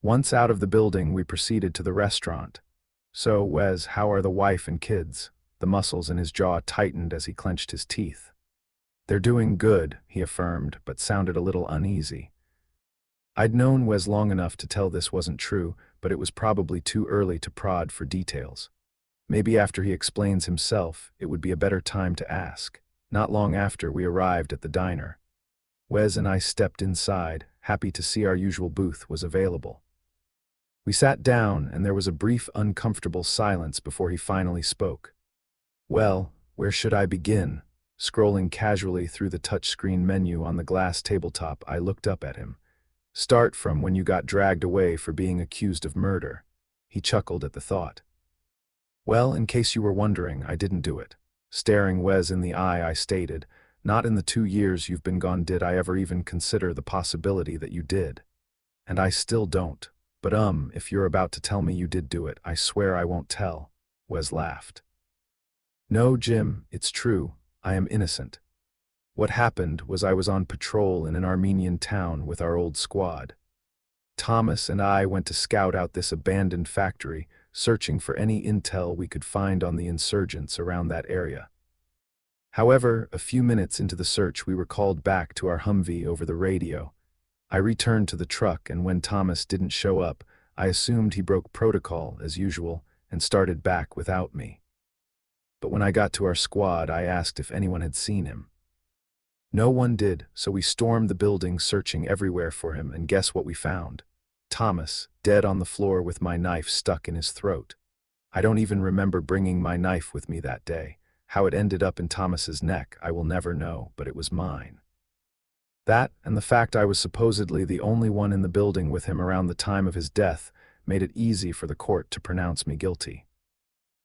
Once out of the building, we proceeded to the restaurant. "So, Wes, how are the wife and kids?" The muscles in his jaw tightened as he clenched his teeth. "They're doing good," he affirmed, but sounded a little uneasy. I'd known Wes long enough to tell this wasn't true, but it was probably too early to prod for details. Maybe after he explains himself, it would be a better time to ask. Not long after, we arrived at the diner. Wes and I stepped inside, happy to see our usual booth was available. We sat down, and there was a brief, uncomfortable silence before he finally spoke. "Well, where should I begin?" Scrolling casually through the touchscreen menu on the glass tabletop, I looked up at him. "Start from when you got dragged away for being accused of murder." He chuckled at the thought. "Well, in case you were wondering, I didn't do it." Staring Wes in the eye, I stated, "Not in the 2 years you've been gone did I ever even consider the possibility that you did. And I still don't. But if you're about to tell me you did do it, I swear I won't tell." Wes laughed. "No, Jim, it's true. I am innocent. What happened was I was on patrol in an Armenian town with our old squad. Thomas and I went to scout out this abandoned factory, searching for any intel we could find on the insurgents around that area. However, a few minutes into the search, we were called back to our Humvee over the radio. I returned to the truck, and when Thomas didn't show up, I assumed he broke protocol, as usual, and started back without me. But when I got to our squad, I asked if anyone had seen him. No one did, so we stormed the building searching everywhere for him, and guess what we found? Thomas, dead on the floor with my knife stuck in his throat. I don't even remember bringing my knife with me that day. How it ended up in Thomas's neck, I will never know, but it was mine. That, and the fact I was supposedly the only one in the building with him around the time of his death, made it easy for the court to pronounce me guilty.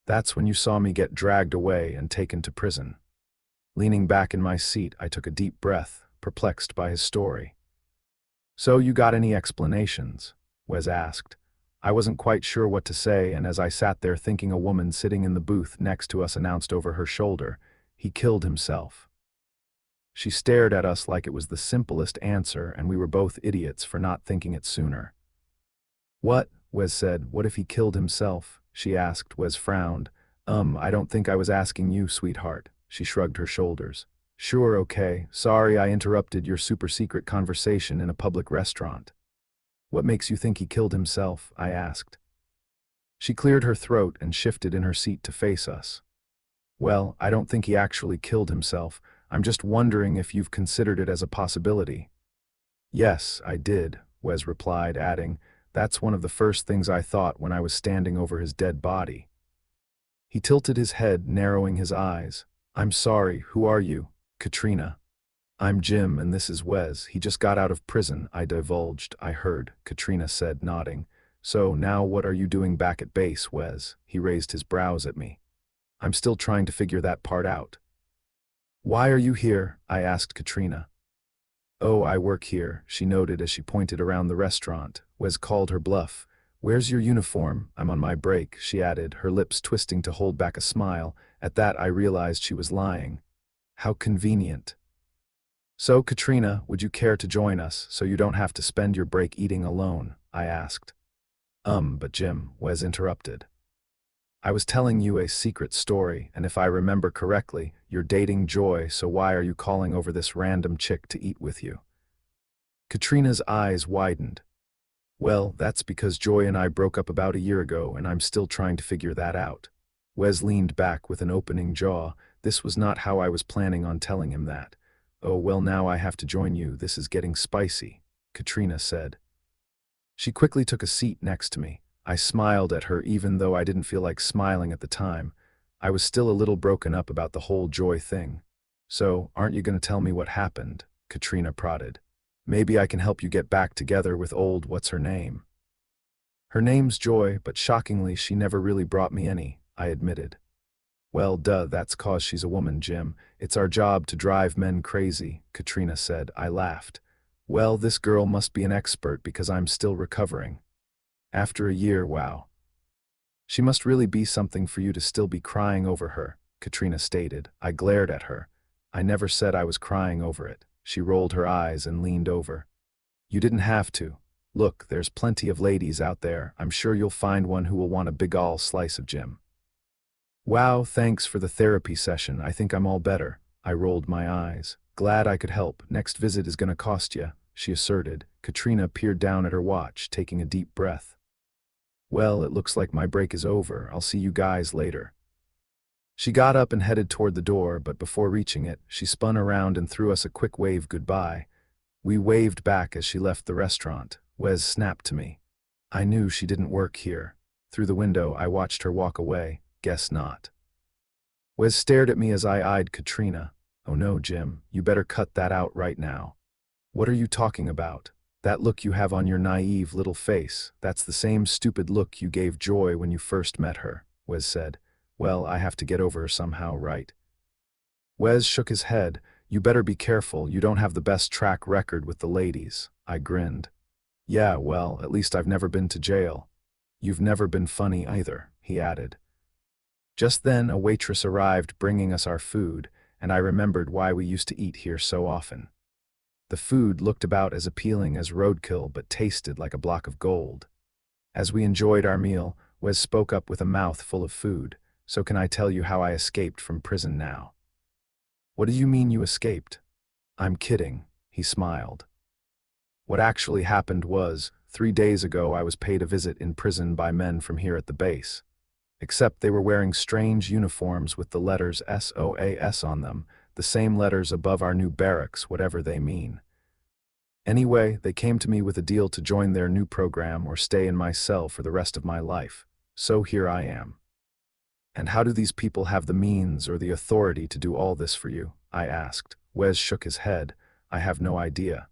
That's when you saw me get dragged away and taken to prison." Leaning back in my seat, I took a deep breath, perplexed by his story. "So you got any explanations?" Wes asked. I wasn't quite sure what to say, and as I sat there thinking, a woman sitting in the booth next to us announced over her shoulder, "He killed himself." She stared at us like it was the simplest answer, and we were both idiots for not thinking it sooner. "What?" Wes said. "What if he killed himself?" she asked. Wes frowned. I don't think I was asking you, sweetheart." She shrugged her shoulders. "Sure, okay. Sorry I interrupted your super-secret conversation in a public restaurant." "What makes you think he killed himself?" I asked. She cleared her throat and shifted in her seat to face us. "Well, I don't think he actually killed himself. I'm just wondering if you've considered it as a possibility." "Yes, I did," Wes replied, adding, "That's one of the first things I thought when I was standing over his dead body." He tilted his head, narrowing his eyes. "I'm sorry, who are you?" "Katrina." "I'm Jim, and this is Wes. He just got out of prison," I divulged. "I heard," Katrina said, nodding. "So now what are you doing back at base, Wes?" He raised his brows at me. "I'm still trying to figure that part out." "Why are you here?" I asked Katrina. "Oh, I work here," she noted as she pointed around the restaurant. Wes called her bluff. "Where's your uniform?" "I'm on my break," she added, her lips twisting to hold back a smile. At that, I realized she was lying. How convenient. "So, Katrina, would you care to join us so you don't have to spend your break eating alone?" I asked. But Jim," Wes interrupted. "I was telling you a secret story, and if I remember correctly, you're dating Joy, so why are you calling over this random chick to eat with you?" Katrina's eyes widened. "Well, that's because Joy and I broke up about a year ago, and I'm still trying to figure that out." Wes leaned back with an opening jaw. This was not how I was planning on telling him that. "Oh, well, now I have to join you. This is getting spicy," Katrina said. She quickly took a seat next to me. I smiled at her even though I didn't feel like smiling at the time. I was still a little broken up about the whole Joy thing. "So, aren't you going to tell me what happened?" Katrina prodded. "Maybe I can help you get back together with old what's-her-name." "Her name's Joy, but shockingly she never really brought me any," I admitted. "Well, duh, that's 'cause she's a woman, Jim. It's our job to drive men crazy," Katrina said. I laughed. "Well, this girl must be an expert because I'm still recovering. After a year, wow. She must really be something for you to still be crying over her," Katrina stated. I glared at her. "I never said I was crying over it." She rolled her eyes and leaned over. "You didn't have to. Look, there's plenty of ladies out there. I'm sure you'll find one who will want a big ol' slice of Jim. Wow, thanks for the therapy session. I think I'm all better. I rolled my eyes. Glad I could help. Next visit is gonna cost you, she asserted. Katrina peered down at her watch, taking a deep breath. Well, it looks like my break is over. I'll see you guys later. She got up and headed toward the door, but before reaching it, she spun around and threw us a quick wave goodbye. We waved back as she left the restaurant. Wes snapped to me. I knew she didn't work here. Through the window, I watched her walk away. Guess not. Wes stared at me as I eyed Katrina. Oh no, Jim, you better cut that out right now. What are you talking about? That look you have on your naive little face, that's the same stupid look you gave Joy when you first met her, Wes said. Well, I have to get over her somehow, right? Wes shook his head. You better be careful, you don't have the best track record with the ladies. I grinned. Yeah, well, at least I've never been to jail. You've never been funny either, he added. Just then a waitress arrived bringing us our food, and I remembered why we used to eat here so often. The food looked about as appealing as roadkill but tasted like a block of gold. As we enjoyed our meal, Wes spoke up with a mouth full of food. So can I tell you how I escaped from prison now? What do you mean you escaped? I'm kidding, he smiled. What actually happened was, 3 days ago I was paid a visit in prison by men from here at the base. Except they were wearing strange uniforms with the letters SOAS on them, the same letters above our new barracks, whatever they mean. Anyway, they came to me with a deal to join their new program or stay in my cell for the rest of my life. So here I am. And how do these people have the means or the authority to do all this for you? I asked. Wes shook his head. I have no idea.